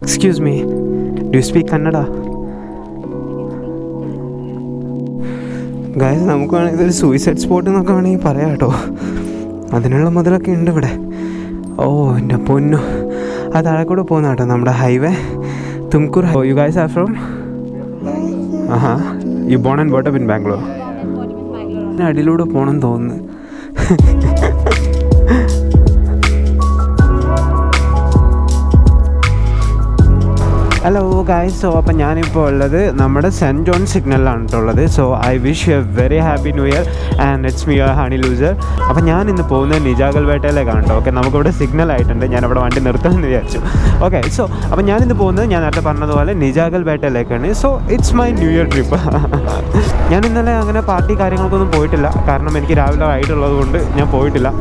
Excuse me, do you speak Kannada? Guys, നമുക്ക് വേണമെങ്കിൽ ഇതൊരു സൂയിസൈഡ് സ്പോട്ട് എന്നൊക്കെ വേണമെങ്കിൽ പറയാം കേട്ടോ. അതിനുള്ള മുതലൊക്കെ ഉണ്ട് ഇവിടെ. ഓ എൻ്റെ പൊന്നു, അത് താഴെ കൂടെ പോകുന്ന കേട്ടോ നമ്മുടെ highway Tumkur. You guys are from? You born and brought up in Bangalore. അടിയിലൂടെ പോകണമെന്ന് തോന്നുന്നു. ഹലോ ഗായ്സ്, സോ അപ്പം ഞാനിപ്പോൾ ഉള്ളത് നമ്മുടെ സെൻറ്റ് ജോൺ സിഗ്നലിലാണ് ഉള്ളത്. So I wish you A very happy new year and it's me your honey loser. അപ്പം ഞാൻ ഇന്ന് പോകുന്നത് നിജാഗൽപേട്ടയിലേക്കാണ് കേട്ടോ. ഓക്കെ, നമുക്കിവിടെ സിഗ്നൽ ആയിട്ടുണ്ട്. ഞാനവിടെ വണ്ടി നിർത്തണമെന്ന് വിചാരിച്ചു. ഓക്കെ, സോ അപ്പം ഞാനിന്ന് പോകുന്നത് ഞാൻ നേരത്തെ പറഞ്ഞതുപോലെ നിജാഗൽപേട്ടയിലേക്കാണ്. So it's my new year trip. ഞാൻ ഇന്നലെ അങ്ങനെ പാർട്ടി കാര്യങ്ങൾക്കൊന്നും പോയിട്ടില്ല, കാരണം എനിക്ക് രാവിലെ ആയിട്ടുള്ളത് കൊണ്ട് ഞാൻ പോയിട്ടില്ല.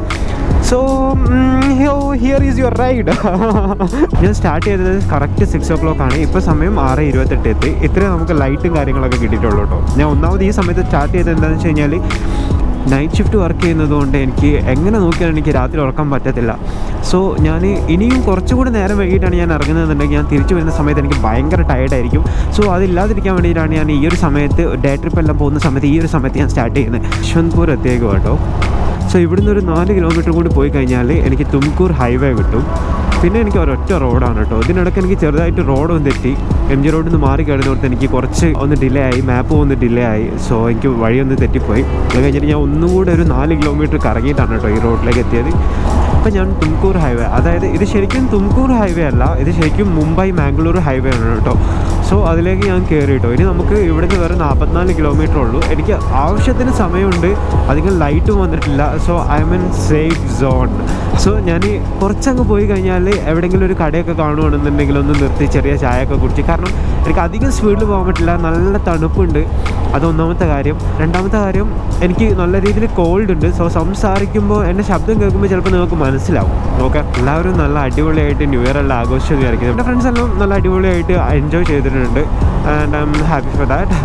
So here is your ride. ഞാൻ സ്റ്റാർട്ട് ചെയ്തത് കറക്റ്റ് 6 o'clock ആണ്. ഇപ്പോൾ സമയം 6:28 എത്തി. ഇത്രയും നമുക്ക് ലൈറ്റും കാര്യങ്ങളൊക്കെ കിട്ടിയിട്ടുള്ളൂ കേട്ടോ. ഞാൻ ഒന്നാമത് ഈ സമയത്ത് സ്റ്റാർട്ട് ചെയ്തത് എന്താണെന്ന് വെച്ച് കഴിഞ്ഞാൽ നൈറ്റ് ഷിഫ്റ്റ് വർക്ക് ചെയ്യുന്നത് കൊണ്ട് എനിക്ക് എങ്ങനെ നോക്കിയാലും എനിക്ക് രാത്രി ഉറക്കാൻ പറ്റത്തില്ല. സോ ഞാൻ ഇനിയും കുറച്ചുകൂടി നേരം വൈകിട്ടാണ് ഞാൻ ഇറങ്ങുന്നതെന്നുണ്ടെങ്കിൽ ഞാൻ തിരിച്ചു വരുന്ന സമയത്ത് എനിക്ക് ഭയങ്കര ടയർഡായിരിക്കും. സോ അതില്ലാതിരിക്കാൻ വേണ്ടിയിട്ടാണ് ഞാൻ ഈ ഒരു സമയത്ത് ഡേ ട്രിപ്പ് എല്ലാം പോകുന്ന സമയത്ത് ഈ ഒരു സമയത്ത് ഞാൻ സ്റ്റാർട്ട് ചെയ്യുന്നത്. യശ്വന്ത്പൂർ എത്തിയേക്കും കേട്ടോ. സോ ഇവിടുന്ന് ഒരു 4 കിലോമീറ്റർ കൂടി പോയി കഴിഞ്ഞാൽ എനിക്ക് തുംകൂർ ഹൈവേ കിട്ടും. പിന്നെ എനിക്ക് ഒരൊറ്റ റോഡാണ് കേട്ടോ. ഇതിനിടയ്ക്ക് എനിക്ക് ചെറുതായിട്ട് റോഡൊന്ന് തെറ്റി. MG റോഡിൽ നിന്ന് മാറി കഴിഞ്ഞോടത്ത് എനിക്ക് കുറച്ച് ഒന്ന് ഡിലേ ആയി, മാപ്പ് ഒന്ന് ഡിലേ ആയി. സോ എനിക്ക് വഴിയൊന്ന് തെറ്റിപ്പോയി. അത് കഴിഞ്ഞിട്ട് ഞാൻ ഒന്നും കൂടെ ഒരു 4 കിലോമീറ്റർ കറങ്ങിയിട്ടാണ് കേട്ടോ ഈ റോഡിലേക്ക് എത്തിയത്. അപ്പം ഞാൻ തുംകൂർ ഹൈവേ, അതായത് ഇത് ശരിക്കും തുംകൂർ ഹൈവേ അല്ല, ഇത് ശരിക്കും മുംബൈ മാംഗ്ലൂർ ഹൈവേ ആണ് കേട്ടോ. സോ അതിലേക്ക് ഞാൻ കയറി കേട്ടോ. ഇനി നമുക്ക് ഇവിടുന്ന് വേറെ 44 കിലോമീറ്റർ ഉള്ളൂ. എനിക്ക് ആവശ്യത്തിന് സമയമുണ്ട്, അധികം ലൈറ്റും വന്നിട്ടില്ല. So I M in safe zone. So ഞാൻ കുറച്ചങ്ങ് പോയി കഴിഞ്ഞാൽ എവിടെയെങ്കിലും ഒരു കടയൊക്കെ കാണുകയാണെന്നുണ്ടെങ്കിൽ ഒന്ന് നിർത്തി ചെറിയ ചായയൊക്കെ കുടിച്ച്, കാരണം എനിക്ക് അധികം സ്പീഡിൽ പോകാൻ പറ്റില്ല, നല്ല തണുപ്പുണ്ട്. അതൊന്നാമത്തെ കാര്യം. രണ്ടാമത്തെ കാര്യം, എനിക്ക് നല്ല രീതിയിൽ കോൾഡ് ഉണ്ട്. സോ സംസാരിക്കുമ്പോൾ എൻ്റെ ശബ്ദം കേൾക്കുമ്പോൾ ചിലപ്പോൾ നിങ്ങൾക്ക് മനസ്സിലാവും. ഓക്കെ, എല്ലാവരും നല്ല അടിപൊളിയായിട്ട് ന്യൂ ഇയർ എല്ലാം ആഘോഷിച്ച് വിചാരിക്കുന്നത്. എൻ്റെ ഫ്രണ്ട്സ് എല്ലാം നല്ല അടിപൊളിയായിട്ട് എൻജോയ് ചെയ്തിട്ടുണ്ട് and I am happy for that.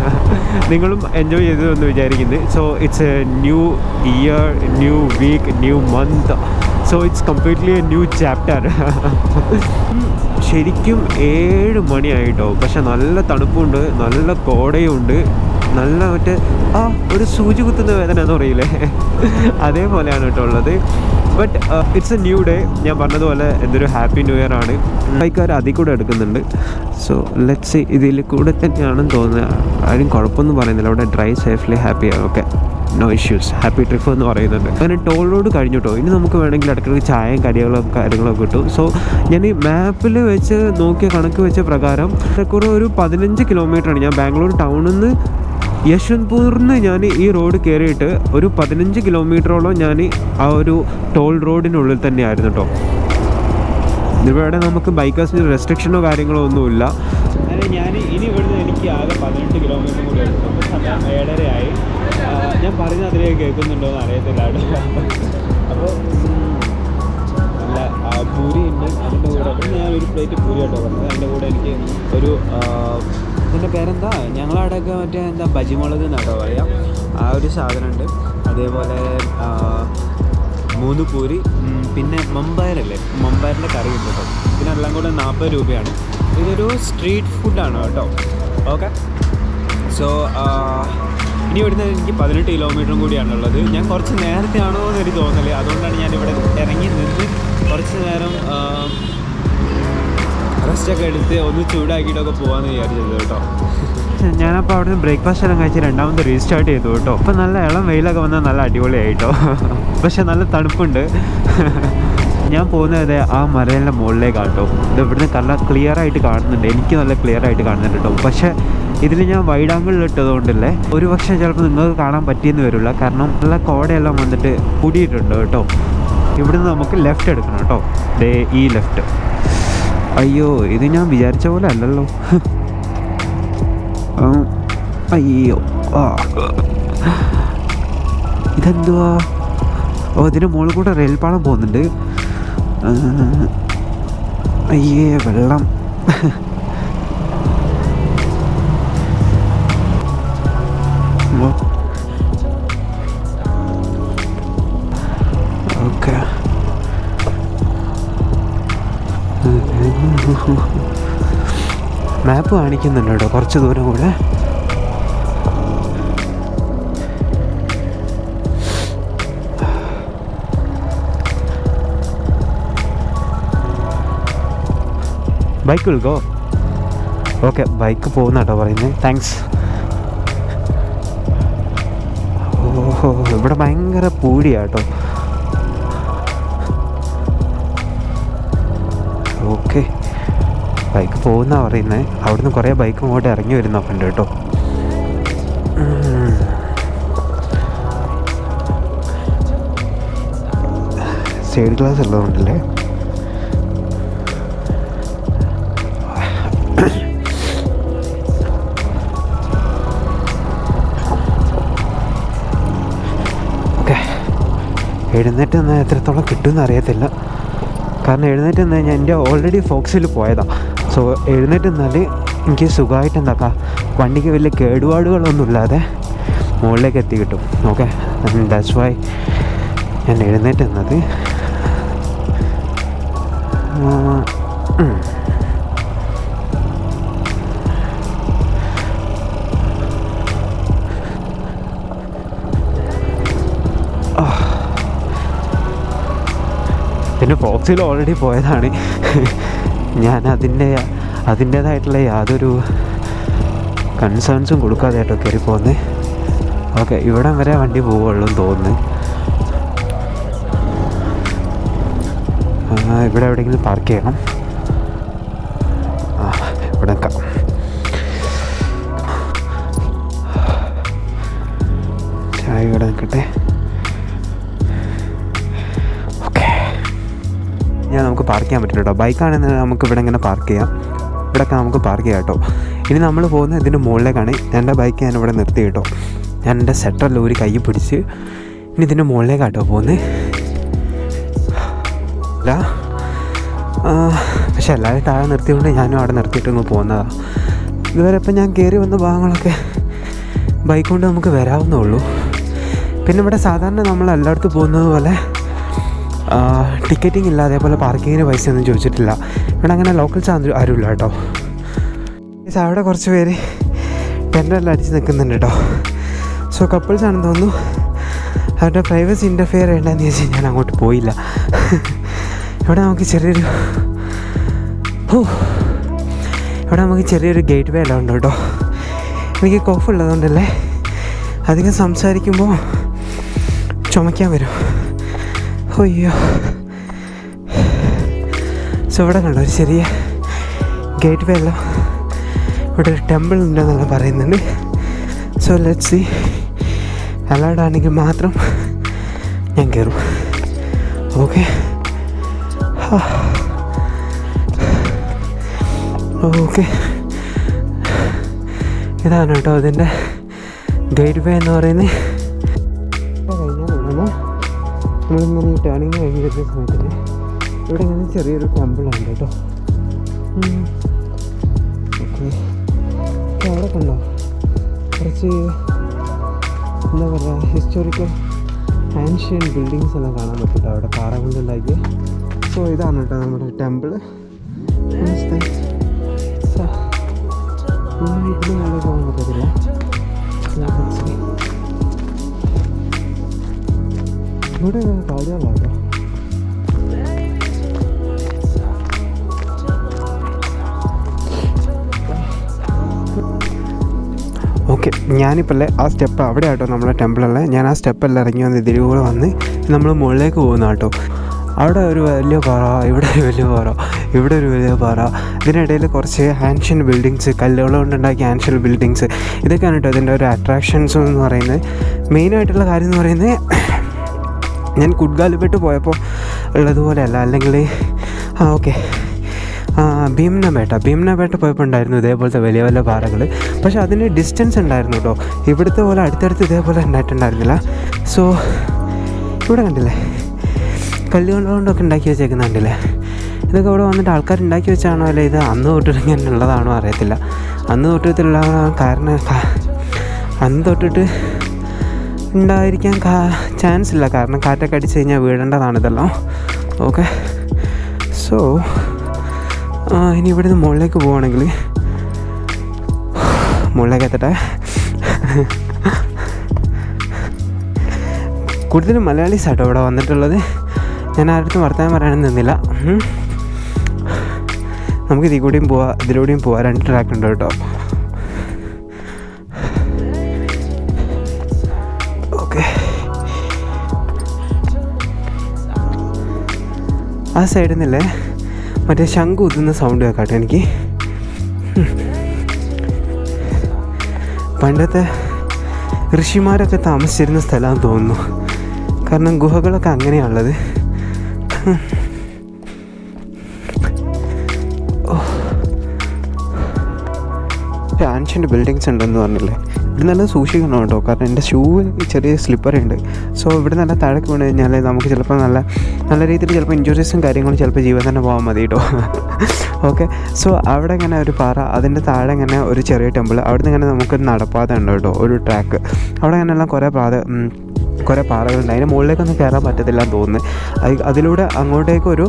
നിങ്ങളും എൻജോയ് ചെയ്തു എന്ന് വിചാരിക്കുന്നത്. So it's a new year, new week, new month. So it's completely a new chapter. ശരിക്കും 7 മണിയായിട്ടോ, പക്ഷെ നല്ല തണുപ്പുണ്ട്, നല്ല കോടയുണ്ട്, നല്ല മറ്റേ ഒരു സൂചി കുത്തുന്ന വേദന എന്ന് പറയില്ലേ, അതേപോലെയാണ് കേട്ടോ ഉള്ളത്. But it's a new day. ഞാൻ പറഞ്ഞതുപോലെ എന്തൊരു ഹാപ്പി ന്യൂ ഇയർ ആണ്. ബൈക്കാർ അതിൽ കൂടെ എടുക്കുന്നുണ്ട്. സോ ലെറ്റ്സ് സീ, ഇതിൽ കൂടെ തന്നെയാണെന്ന് തോന്നുന്നത്. ആരും കുഴപ്പമൊന്നും പറയുന്നില്ല. അവിടെ ഡ്രൈവ് സേഫ്ലി, ഹാപ്പിയാണ്. Okay, no issues, happy trip എന്ന് പറയുന്നുണ്ട്. അങ്ങനെ ടോൾ റോഡ് കഴിഞ്ഞു കേട്ടോ. ഇനി നമുക്ക് വേണമെങ്കിൽ ഇടയ്ക്കിടയ്ക്ക് ചായയും കാര്യങ്ങളൊക്കെ കിട്ടും. സോ ഞാൻ ഈ മാപ്പിൽ വെച്ച് നോക്കിയ കണക്ക് വെച്ച പ്രകാരം ഏറെക്കുറെ ഒരു 15 കിലോമീറ്ററാണ്. ഞാൻ ബാംഗ്ലൂർ ടൗണിൽ നിന്ന് യശ്വന്ത്പൂറിന് ഞാൻ ഈ റോഡ് കയറിയിട്ട് ഒരു 15 കിലോമീറ്ററോളം ഞാൻ ആ ഒരു ടോൾ റോഡിനുള്ളിൽ തന്നെയായിരുന്നു കേട്ടോ. ഇവിടെ നമുക്ക് ബൈക്കേഴ്സിന് റെസ്ട്രിക്ഷനോ കാര്യങ്ങളോ ഒന്നുമില്ല. ഞാൻ ഇനി ഇവിടുന്ന് എനിക്ക് ആകെ 18 കിലോമീറ്റർ കൂടി എടുക്കും. അപ്പോൾ സമയം 7:30 ഞാൻ പറയുന്നത് അതിലേക്ക് കേൾക്കുന്നുണ്ടോ എന്ന് അറിയത്തില്ല കേട്ടോ. അപ്പോൾ നല്ല പൂരി ഉണ്ട് അതിൻ്റെ കൂടെ. പിന്നെ ഞാൻ ഒരു പ്ലേറ്റ് പൂരി കേട്ടോ പറഞ്ഞത്. അതിൻ്റെ കൂടെ എനിക്ക് ഒരു ഇതിൻ്റെ പേരെന്താ, ഞങ്ങളവിടെയൊക്കെ മറ്റേ എന്താ ബജിമുളക് എന്നാട്ടോ പറയാം, ആ ഒരു സാധനമുണ്ട്. അതേപോലെ 3 പൂരി, പിന്നെ മമ്പയറല്ലേ, മമ്പയറിൻ്റെ കറി ഉണ്ട് കേട്ടോ. ഇതിനെല്ലാം കൂടെ 40 രൂപയാണ്. ഇതൊരു സ്ട്രീറ്റ് ഫുഡാണ് കേട്ടോ. ഓക്കെ, സോ ഇനി ഇവിടുന്ന് എനിക്ക് 18 കിലോമീറ്ററും കൂടിയാണുള്ളത്. ഞാൻ കുറച്ച് നേരത്തെ ആണോ എന്നൊരു തോന്നല്, അതുകൊണ്ടാണ് ഞാനിവിടെ ഇറങ്ങി നിന്ന് കുറച്ച് നേരം റെസ്റ്റൊക്കെ എടുത്ത് ഒന്ന് ചൂടാക്കിയിട്ടൊക്കെ പോകാമെന്ന് വിചാരിച്ചത് കേട്ടോ. ഞാനപ്പോൾ അവിടുന്ന് ബ്രേക്ക്ഫാസ്റ്റ് എല്ലാം കഴിച്ച് രണ്ടാമത് റീസ്റ്റാർട്ട് ചെയ്തു കേട്ടോ. അപ്പം നല്ല ഇളം വെയിലൊക്കെ വന്നാൽ നല്ല അടിപൊളിയായിട്ടോ. പക്ഷെ നല്ല തണുപ്പുണ്ട്. ഞാൻ പോകുന്നത് ആ മലയുടെ മുകളിലേക്കാണ് കേട്ടോ. ഇത് ഇവിടുന്ന് നല്ല ക്ലിയർ ആയിട്ട് കാണുന്നുണ്ട്, എനിക്ക് നല്ല ക്ലിയർ ആയിട്ട് കാണുന്നുണ്ട് കേട്ടോ. പക്ഷേ ഇതിൽ ഞാൻ വൈഡ് ആംഗിളിൽ ഇട്ടതുകൊണ്ടല്ലേ ഒരു പക്ഷേ ചിലപ്പോൾ നിങ്ങൾക്ക് കാണാൻ പറ്റിയെന്ന് വരില്ല, കാരണം നല്ല കോടയെല്ലാം വന്നിട്ട് കൂടിയിട്ടുണ്ട് കേട്ടോ. ഇവിടുന്ന് നമുക്ക് ലെഫ്റ്റ് എടുക്കണം കേട്ടോ. ദേ ഈ ലെഫ്റ്റ്. അയ്യോ, ഇത് ഞാൻ വിചാരിച്ച പോലെ അല്ലല്ലോ. അയ്യോ, ഇതെന്തുവാ? ഇതിന് മുകളിൽ കൂടെ റെയിൽ പാളം പോകുന്നുണ്ട്. അയ്യേ, വെള്ളം. ഓക്കെ, മാപ്പ് കാണിക്കുന്നുണ്ട് കേട്ടോ കുറച്ച് ദൂരം കൂടെ. ബൈക്ക് വിൽക്കോ? ഓക്കെ, ബൈക്ക് പോകുന്ന കേട്ടോ പറയുന്നത്. താങ്ക്സ്. ഓഹോ, ഇവിടെ ഭയങ്കര പൂടിയാട്ടോ. ഓക്കെ, ബൈക്ക് പോകുന്ന പറയുന്നത്. അവിടുന്ന് കുറേ ബൈക്ക് ഇങ്ങോട്ട് ഇറങ്ങി വരുന്നൊക്കെ ഉണ്ട് കേട്ടോ. Side glass ഉള്ളതുകൊണ്ടല്ലേ. ഓക്കെ, എഴുന്നേറ്റ് നിന്നാൽ എത്രത്തോളം കിട്ടുമെന്ന് അറിയത്തില്ല. കാരണം എഴുന്നേറ്റ് നിന്ന് കഴിഞ്ഞാൽ എൻ്റെ ഓൾറെഡി ഫോക്സിൽ പോയതാണ്. സോ എഴുന്നേറ്റ് നിന്നാൽ എനിക്ക് സുഖമായിട്ട് എന്താക്കാം, വണ്ടിക്ക് വലിയ കേടുപാടുകളൊന്നും ഇല്ലാതെ മുകളിലേക്ക് എത്തി കിട്ടും. ഓക്കെ, ദാറ്റ്സ് വൈ ഞാൻ എഴുന്നേറ്റ് നിന്നത്. പിന്നെ ഫോക്സിൽ ഓൾറെഡി പോയതാണ്. ഞാൻ അതിൻ്റേതായിട്ടുള്ള യാതൊരു കൺസേൺസും കൊടുക്കാതെ കേട്ടോ കയറി പോകുന്നത്. ഓക്കെ, ഇവിടം വരെ വണ്ടി പോവുള്ളൂ എന്ന് തോന്നുന്നു. ഇവിടെ എവിടെയെങ്കിലും പാർക്ക് ചെയ്യണം. ഇവിടെ നിൽക്കാം. ചായ ഇവിടെ നിൽക്കട്ടെ. നമുക്ക് പാർക്ക് ചെയ്യാൻ പറ്റില്ല കേട്ടോ. ബൈക്കാണെങ്കിൽ നമുക്ക് ഇവിടെ ഇങ്ങനെ പാർക്ക് ചെയ്യാം. ഇവിടെയൊക്കെ നമുക്ക് പാർക്ക് ചെയ്യാം കേട്ടോ. ഇനി നമ്മൾ പോകുന്നത് ഇതിൻ്റെ മുകളിലേക്കാണ്. എൻ്റെ ബൈക്ക് ഞാൻ ഇവിടെ നിർത്തി കേട്ടോ. ഞാൻ എൻ്റെ സെറ്ററിൽ ഒരു കൈ പിടിച്ച് ഇനി ഇതിൻ്റെ മുകളിലേക്കാട്ടോ പോകുന്നത്. അല്ല, പക്ഷെ എല്ലാവരും താഴെ നിർത്തിയതുകൊണ്ട് ഞാനും അവിടെ നിർത്തിയിട്ടൊന്ന് പോകുന്നതാണ്. ഇതുവരെ ഇപ്പം ഞാൻ കയറി വന്ന ഭാഗങ്ങളൊക്കെ ബൈക്ക് കൊണ്ട് നമുക്ക് വരാവുന്നേ ഉള്ളൂ. പിന്നെ ഇവിടെ സാധാരണ നമ്മൾ എല്ലായിടത്തും പോകുന്നത് പോലെ ടിക്കറ്റിംഗ് ഇല്ല, അതേപോലെ പാർക്കിങ്ങിന് പൈസ ഒന്നും ചോദിച്ചിട്ടില്ല. ഇവിടെ അങ്ങനെ ലോക്കൽസ് ആരുമില്ല കേട്ടോ. അവിടെ കുറച്ച് പേര് ടെൻഡെല്ലാം അടിച്ച് നിൽക്കുന്നുണ്ട് കേട്ടോ. സോ കപ്പിൾസ് ആണെന്ന് തോന്നുന്നു. അവരുടെ പ്രൈവസി ഇൻ്റർഫിയർ ചെയ്യണ്ടെന്ന് ചോദിച്ചാൽ ഞാൻ അങ്ങോട്ട് പോയില്ല. ഇവിടെ നമുക്ക് ചെറിയൊരു ഗേറ്റ് വേ എല്ലാം ഉണ്ട് കേട്ടോ. എനിക്ക് കോഫ് ഉള്ളതുകൊണ്ടല്ലേ അധികം സംസാരിക്കുമ്പോൾ ചുമയ്ക്കാൻ വരും. അയ്യോ. സോ ഇവിടെ കണ്ടോ ഒരു ചെറിയ ഗേറ്റ് വേ എല്ലാം. ഇവിടെ ഒരു ടെമ്പിൾ ഉണ്ടെന്നെല്ലാം പറയുന്നുണ്ട്. So let's see. അലൗഡ് ആണെങ്കിൽ മാത്രം ഞാൻ കയറും. Okay, okay. ഇതാണ് കേട്ടോ അതിൻ്റെ ഗേറ്റ് വേ എന്ന് പറയുന്നത്. നമ്മളിങ്ങനെ ഈ ടേണിങ് കഴിഞ്ഞ് വരുന്ന സമയത്ത് ഇവിടെ ഇങ്ങനെ ചെറിയൊരു ടെമ്പിളാണ് കേട്ടോ. ഓക്കെ, അവിടെ കണ്ടോ കുറച്ച് എന്താ പറയുക, ഹിസ്റ്റോറിക്കൽ ആൻഷ്യൻ ബിൽഡിങ്സ് എല്ലാം കാണാൻ പറ്റും അവിടെ പാറ കൊണ്ടുണ്ടാക്കിയ. സോ ഇതാണ് കേട്ടോ നമ്മുടെ ടെമ്പിൾ. ഇതിന് മേലെ പോകാൻ പറ്റത്തില്ല. ഇവിടെ കാഴ്ചകളാണ് കേട്ടോ. ഓക്കെ, ഞാനിപ്പോൾ ആ സ്റ്റെപ്പ് അവിടെ ആട്ടോ നമ്മളെ ടെമ്പിളല്ലേ. ഞാൻ ആ സ്റ്റെപ്പെല്ലാം ഇറങ്ങി വന്ന് ഇതിലൂടെ വന്ന് നമ്മൾ മുകളിലേക്ക് പോകുന്ന കേട്ടോ. അവിടെ ഒരു വലിയ പാറ, ഇവിടെ ഒരു വലിയ പാറ, ഇവിടെ ഒരു വലിയ പാറ. ഇതിനിടയിൽ കുറച്ച് ആൻഷ്യൻ ബിൽഡിങ്സ്, കല്ലുകൾ കൊണ്ടുണ്ടാക്കിയ ആൻഷ്യൻ ബിൽഡിങ്സ്, ഇതൊക്കെയാണ് കേട്ടോ ഇതിൻ്റെ ഒരു അട്രാക്ഷൻസ് എന്ന് പറയുന്നത്. മെയിനായിട്ടുള്ള കാര്യം എന്ന് പറയുന്നത് ഞാൻ കുഡ്ഗാലിപ്പെട്ട് പോയപ്പോൾ ഉള്ളതുപോലെയല്ല. അല്ലെങ്കിൽ ഓക്കെ, ഭീമനപേട്ട പോയപ്പോൾ ഉണ്ടായിരുന്നു ഇതേപോലത്തെ വലിയ വലിയ പാറകൾ. പക്ഷെ അതിന് ഡിസ്റ്റൻസ് ഉണ്ടായിരുന്നു കേട്ടോ. ഇവിടുത്തെ പോലെ അടുത്തടുത്ത് ഇതേപോലെ ഉണ്ടായിട്ടുണ്ടായിരുന്നില്ല. സോ ഇവിടെ കണ്ടില്ലേ കല്ലുകൊണ്ടൊക്കെ ഉണ്ടാക്കി വെച്ചേക്കുന്ന കണ്ടില്ലേ. ഇതൊക്കെ ഇവിടെ വന്നിട്ട് ആൾക്കാർ ഉണ്ടാക്കി വെച്ചാണോ അല്ലെ ഇത് അന്ന് തൊട്ടിട്ട് ഇങ്ങനെ ഉള്ളതാണോ അറിയത്തില്ല. അന്ന് തൊട്ടിട്ടുള്ള കാരണം അന്ന് തൊട്ടിട്ട് ഉണ്ടായിരിക്കാൻ ചാൻസ് ഇല്ല. കാരണം കാറ്റൊക്കെ അടിച്ച് കഴിഞ്ഞാൽ വീഴേണ്ടതാണ് ഇതെല്ലാം. ഓക്കെ, സോ ഇനി ഇവിടുന്ന് മുകളിലേക്ക് പോവുകയാണെങ്കിൽ മുകളിലേക്ക് എത്തട്ടെ. കൂടുതലും മലയാളീസാട്ടോ ഇവിടെ വന്നിട്ടുള്ളത്. ഞാൻ ആരുടെ വർത്തമാനം പറയാനൊന്നും നിന്നില്ല. നമുക്ക് ഇതിൽ കൂടിയും പോവാം, ഇതിലൂടെയും പോവാം. 2 ട്രാക്ക് ഉണ്ട് കേട്ടോ. ഓക്കെ, ആ സൈഡിൽ നിന്നല്ലേ മറ്റേ ശംഖ് ഊതുന്ന സൗണ്ട് കേൾക്കാട്ടെ എനിക്ക്. പണ്ടത്തെ ഋഷിമാരൊക്കെ താമസിച്ചിരുന്ന സ്ഥലമാണെന്ന് തോന്നുന്നു. കാരണം ഗുഹകളൊക്കെ അങ്ങനെയാണുള്ളത്. ആൻഷ്യൻ്റ് ബിൽഡിങ്സ് ഉണ്ടെന്ന് പറഞ്ഞില്ലേ. ഇവിടെ നല്ല സൂക്ഷിക്കണം കേട്ടോ. കാരണം എൻ്റെ ഷൂവിന് ചെറിയ സ്ലിപ്പറുണ്ട്. സോ ഇവിടെ നല്ല താഴേക്ക് വീണ് കഴിഞ്ഞാൽ നമുക്ക് ചിലപ്പോൾ നല്ല രീതിയിൽ ചിലപ്പോൾ ഇഞ്ചുറീസും കാര്യങ്ങളും ചിലപ്പോൾ ജീവൻ തന്നെ പോകാൻ മതി കേട്ടോ. ഓക്കെ, സോ അവിടെ ഇങ്ങനെ ഒരു പാറ, അതിൻ്റെ താഴെ ഇങ്ങനെ ഒരു ചെറിയ ടെമ്പിൾ, അവിടെ നിന്ന് ഇങ്ങനെ നമുക്കൊരു നടപ്പാത ഉണ്ട് കേട്ടോ, ഒരു ട്രാക്ക്. അവിടെ ഇങ്ങനെയെല്ലാം കുറേ പാറകളുണ്ട്. അതിൻ്റെ മുകളിലേക്കൊന്നും കയറാൻ പറ്റത്തില്ല എന്ന് തോന്നുന്നു. അതിലൂടെ അങ്ങോട്ടേക്കൊരു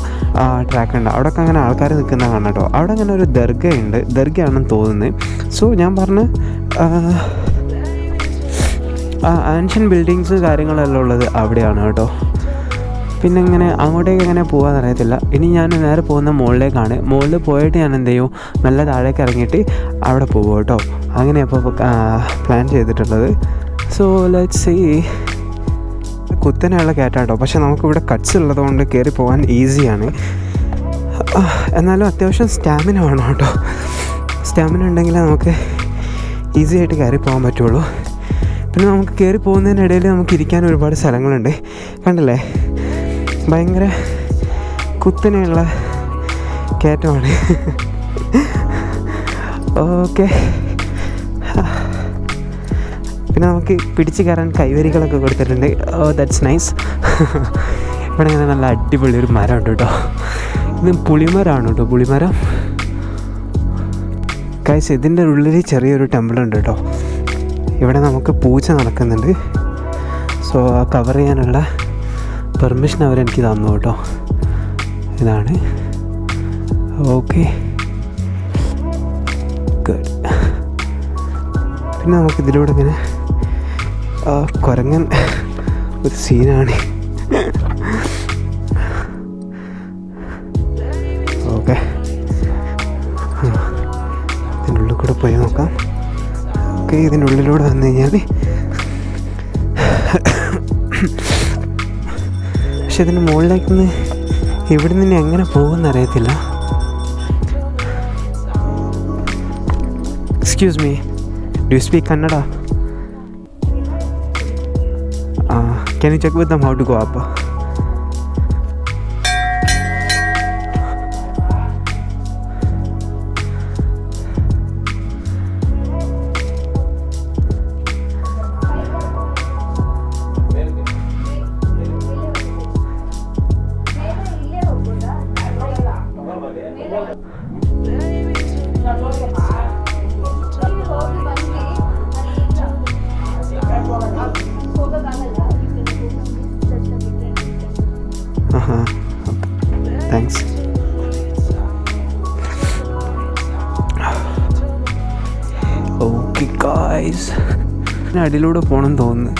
ട്രാക്ക് ഉണ്ട്. അവിടെയൊക്കെ അങ്ങനെ ആൾക്കാർ നിൽക്കുന്ന കാണാം കേട്ടോ. അവിടെ അങ്ങനെ ഒരു ദർഗയുണ്ട്, ദർഗയാണെന്ന് തോന്നുന്നത്. സോ ഞാൻ പറഞ്ഞ ആൻഷ്യൻ ബിൽഡിങ്സ് കാര്യങ്ങളെല്ലാം ഉള്ളത് അവിടെയാണ് കേട്ടോ. പിന്നെ ഇങ്ങനെ അങ്ങോട്ടേക്ക് എങ്ങനെ പോകാമെന്ന് അറിയത്തില്ല. ഇനി ഞാൻ നേരെ പോകുന്ന മുകളിലേക്കാണ്. മുകളിൽ പോയിട്ട് ഞാൻ എന്ത് ചെയ്യും, നല്ല താഴേക്ക് ഇറങ്ങിയിട്ട് അവിടെ പോകും കേട്ടോ. അങ്ങനെ അപ്പോൾ പ്ലാൻ ചെയ്തിട്ടുള്ളത്. So let's see. കുത്തനെയുള്ള കയറ്റാട്ടോ, പക്ഷേ നമുക്കിവിടെ കട്ട്സ് ഉള്ളതുകൊണ്ട് കയറി പോകാൻ ഈസിയാണ്. എന്നാലും അത്യാവശ്യം സ്റ്റാമിന വേണം കേട്ടോ. സ്റ്റാമിന ഉണ്ടെങ്കിലേ നമുക്ക് ഈസി ആയിട്ട് കയറി പോകാൻ പറ്റുള്ളൂ. പിന്നെ നമുക്ക് കയറി പോകുന്നതിനിടയിൽ നമുക്ക് ഇരിക്കാൻ ഒരുപാട് സ്ഥലങ്ങളുണ്ട്. കണ്ടില്ലേ, ഭയങ്കര കുത്തനെയുള്ള കയറ്റമാണ്. ഓക്കെ, പിന്നെ നമുക്ക് പിടിച്ച് കയറാൻ കൈവരികളൊക്കെ കൊടുത്തിട്ടുണ്ട്. That's nice. ഇവിടെ ഇങ്ങനെ നല്ല അടിപൊളി ഒരു മരം ഉണ്ട് കേട്ടോ. ഇത് പുളിമരമാണ് കേട്ടോ, പുളിമരം. ഗൈസ്, ഇതിൻ്റെ ഉള്ളിൽ ചെറിയൊരു ടെമ്പിൾ ഉണ്ട് കേട്ടോ. ഇവിടെ നമുക്ക് പൂജ നടക്കുന്നുണ്ട്. സോ കവർ ചെയ്യാനുള്ള പെർമിഷൻ അവരെനിക്ക് തന്നു കേട്ടോ. ഇതാണ്. Okay, good. പിന്നെ നമുക്കിതിലൂടെ ഇങ്ങനെ കുരങ്ങൻ ഒരു സീനാണ്. ഓക്കെ, ഇതിനുള്ളിൽ കൂടെ പോയി നോക്കാം. ഓക്കെ, ഇതിനുള്ളിലൂടെ വന്നു കഴിഞ്ഞാൽ പക്ഷെ ഇതിന് മുകളിലേക്ക് നിന്ന് ഇവിടെ നിന്ന് എങ്ങനെ പോകുമെന്ന് അറിയത്തില്ല. Excuse me, do you speak Kannada? Can you check with them how to go up? Thanks. Okay guys, അടിയിലൂടെ പോകണമെന്ന് തോന്നുന്നു.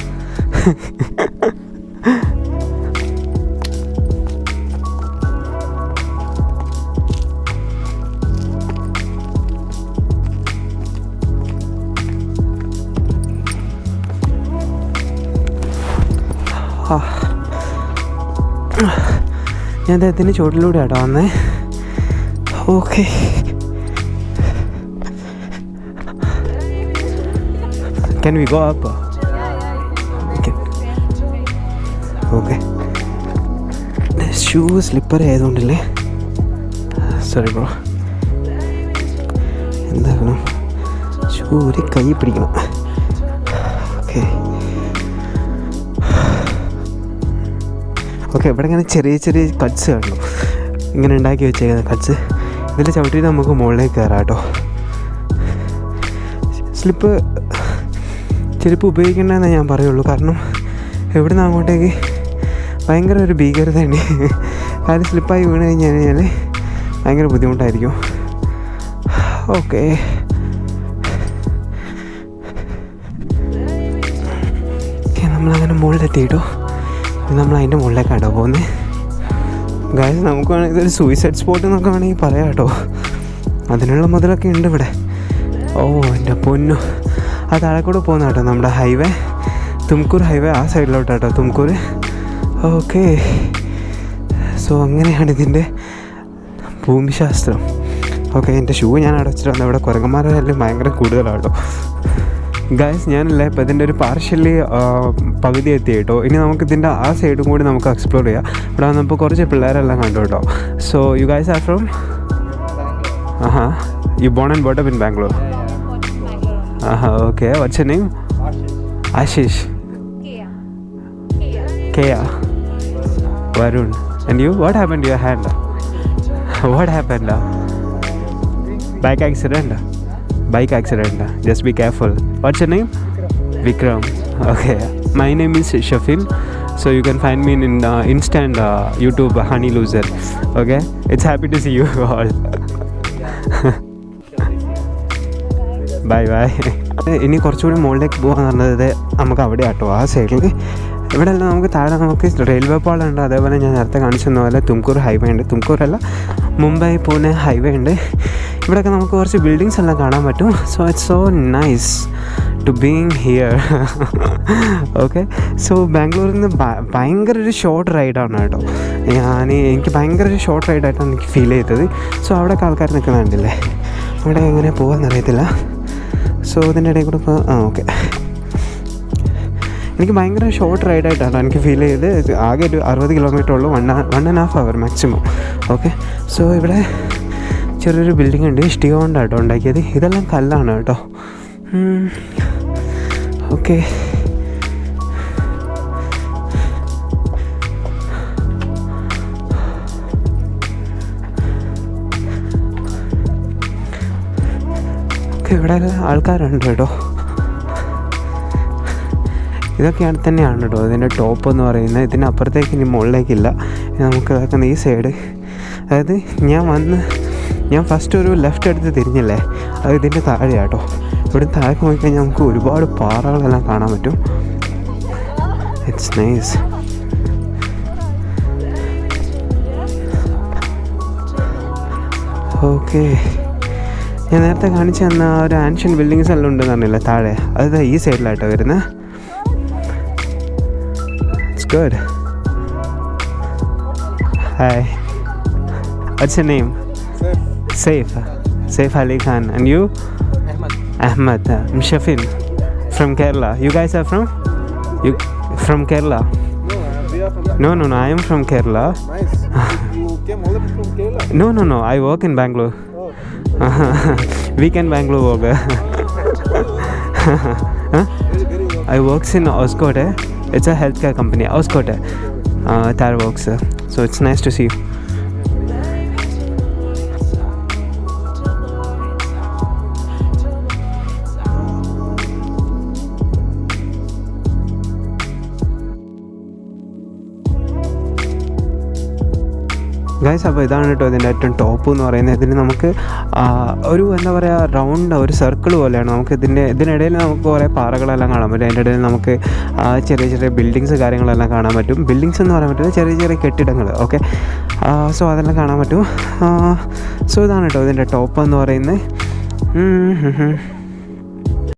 ഞാൻ അദ്ദേഹത്തിൻ്റെ ചുവട്ടിലൂടെ ആട്ടോ വന്നേ. Okay, can we go up? Okay, shoe slipper ആയതുകൊണ്ടല്ലേ. സോറി ബ്രോ, എന്താക്കണം, ഷൂ ഒരു കൈ പിടിക്കണം. ഓക്കെ ഓക്കെ, ഇവിടെ ഇങ്ങനെ ചെറിയ ചെറിയ കട്ട്സ് കാണുന്നു, ഇങ്ങനെ ഉണ്ടാക്കി വെച്ചേക്കുന്ന കട്ട്സ്. ഇതിൽ ചവിട്ടിയിട്ട് നമുക്ക് മുകളിലേക്ക് കയറാം കേട്ടോ. ചെരുപ്പ് ഉപയോഗിക്കേണ്ടതെന്നേ ഞാൻ പറയുള്ളൂ. കാരണം എവിടുന്ന് അങ്ങോട്ടേക്ക് ഭയങ്കര ഒരു ഭീകരതയുണ്ട്. കാര്യം സ്ലിപ്പായി വീണ് കഴിഞ്ഞാൽ ഭയങ്കര ബുദ്ധിമുട്ടായിരിക്കും. ഓക്കെ, നമ്മളങ്ങനെ മുകളിലെത്തിയിട്ടോ. നമ്മൾ അതിൻ്റെ മുകളിലേക്കാട്ടോ പോകുന്നത്. ഗൈസ് നമുക്ക് വേണമെങ്കിൽ ഇതൊരു സൂയിസൈഡ് സ്പോട്ട് എന്നൊക്കെ വേണമെങ്കിൽ പറയാം കേട്ടോ. അതിനുള്ള മുതലൊക്കെ ഉണ്ട് ഇവിടെ. ഓ എൻ്റെ പൊന്നു, ആ താഴെ കൂടെ പോകുന്ന കേട്ടോ നമ്മുടെ ഹൈവേ, തുംകൂർ ഹൈവേ. ആ സൈഡിലോട്ടാട്ടോ തുംകൂർ. ഓക്കെ, സോ അങ്ങനെയാണ് ഇതിൻ്റെ ഭൂമിശാസ്ത്രം. ഓക്കെ, എൻ്റെ ഷൂ ഞാൻ അടച്ചിട്ട് വന്നത്. ഇവിടെ കുരങ്ങന്മാരുടെ എല്ലാം ഭയങ്കര കൂടുതലാട്ടോ. ഗൈസ് ഞാനല്ല ഇപ്പോൾ ഇതിൻ്റെ ഒരു പാർഷ്യലി പകുതി എത്തി കേട്ടോ. ഇനി നമുക്കിതിൻ്റെ ആ സൈഡും കൂടി നമുക്ക് എക്സ്പ്ലോർ ചെയ്യാം. ഇവിടെ വന്നപ്പോൾ കുറച്ച് പിള്ളേരെല്ലാം കണ്ടു കേട്ടോ. So you guys are from you born and brought up in Bangalore? Okay, what's your name? Ashish. Kea. Varun. And you? What happened to your hand? What happened? Bike accident? Bike accident. Just be careful. What's your name? Vikram. Okay. My name is Shafin. So you can find me in Insta and YouTube Honey Loser. Okay. It's happy to see you all. Bye bye. ഇനി കുറച്ചുകൂടി മുകളിലേക്ക് പോകാന്ന് പറഞ്ഞത് നമുക്ക് അവിടെ ആട്ടോ, ആ സൈഡിൽ. ഇവിടെ എല്ലാം നമുക്ക് താഴെ നമുക്ക് റെയിൽവേ പാളമുണ്ട്. അതേപോലെ ഞാൻ നേരത്തെ കാണിച്ചെന്ന പോലെ തുംകൂർ ഹൈവേ ഉണ്ട്. തുംകൂറല്ല, മുംബൈ പൂനെ ഹൈവേ ഉണ്ട്. ഇവിടെയൊക്കെ നമുക്ക് കുറച്ച് ബിൽഡിങ്സ് എല്ലാം കാണാൻ പറ്റും. So it's so nice to being here. Okay, so ബാംഗ്ലൂരിൽ നിന്ന് ഭയങ്കര ഒരു ഷോർട്ട് റൈഡാണ് കേട്ടോ. എനിക്ക് ഭയങ്കര ഒരു ഷോർട്ട് റൈഡായിട്ടാണ് എനിക്ക് ഫീൽ ചെയ്തത്. സോ അവിടെയൊക്കെ ആൾക്കാർ നിൽക്കുന്നുണ്ടല്ലേ. അവിടെ എങ്ങനെ പോകാമെന്നറിയത്തില്ല. സോ ഇതിൻ്റെ ഇടയിൽ കൂടെ ഓക്കെ, എനിക്ക് ഭയങ്കര ഷോർട്ട് റൈഡായിട്ടാണ് എനിക്ക് ഫീൽ ചെയ്ത്. ആകെ ഒരു 60 കിലോമീറ്റർ ഉള്ളൂ, 1.5 hour മാക്സിമം. ഓക്കെ, സോ ഇവിടെ ചെറിയൊരു ബിൽഡിംഗ് ഉണ്ട്, ഇഷ്ടിക കൊണ്ടാട്ടോ ഉണ്ടാക്കിയത്. ഇതെല്ലാം കല്ലാണ് കേട്ടോ. ഓക്കെ, ഇവിടെ ആൾക്കാരുണ്ട് കേട്ടോ. ഇതൊക്കെയാണ് തന്നെയാണ് കേട്ടോ ഇതിൻ്റെ ടോപ്പ് എന്ന് പറയുന്നത്. ഇതിൻ്റെ അപ്പുറത്തേക്ക് ഇനി മുകളിലേക്കില്ല. നമുക്ക് ഇതാക്കുന്ന ഈ സൈഡ്, അതായത് ഞാൻ ഫസ്റ്റ് ഒരു ലെഫ്റ്റ് എടുത്ത് തിരിഞ്ഞില്ലേ, അത് ഇതിൻ്റെ താഴെയാട്ടോ. ഇവിടെ താഴേക്ക് നോക്കിക്കഴിഞ്ഞാൽ നമുക്ക് ഒരുപാട് പാറകളെല്ലാം കാണാൻ പറ്റും. It's nice. ഓക്കെ, ഞാൻ നേരത്തെ കാണിച്ചു തന്ന ഒരു ആൻഷ്യൻ ബിൽഡിങ്സ് എല്ലാം ഉണ്ടെന്ന് പറഞ്ഞില്ലേ താഴെ, അത് ഈ സൈഡിലായിട്ടോ വരുന്നത്. It's good. Hi, what's your name? Saif Ali Khan. And you? Ahmed. I'm Shafin from Kerala. You guys are from? You from Kerala? No, I am from Kerala. Nice. You came all the way from Kerala? No, I work in Bangalore. Weekend Bangalore work. I works in Oscote. It's a healthcare company, Oscote. Tar works. So it's nice to see you. Guys, അപ്പോൾ ഇതാണ് കേട്ടോ ഇതിൻ്റെ ഏറ്റവും top എന്ന് പറയുന്നത്. ഇതിന് നമുക്ക് ഒരു എന്താ പറയുക, റൗണ്ട് ഒരു സർക്കിൾ പോലെയാണ്. നമുക്ക് ഇതിനിടയിൽ നമുക്ക് കുറേ പാറകളെല്ലാം കാണാൻ പറ്റും. അതിൻ്റെ ഇടയിൽ നമുക്ക് ചെറിയ ചെറിയ ബിൽഡിങ്സ് കാര്യങ്ങളെല്ലാം കാണാൻ പറ്റും. ബിൽഡിങ്സ് എന്ന് പറയാൻ പറ്റുന്നത് ചെറിയ ചെറിയ കെട്ടിടങ്ങൾ. ഓക്കെ, സോ അതെല്ലാം കാണാൻ പറ്റും. സോ ഇതാണ് കേട്ടോ ഇതിൻ്റെ ടോപ്പ് എന്ന് പറയുന്നത്.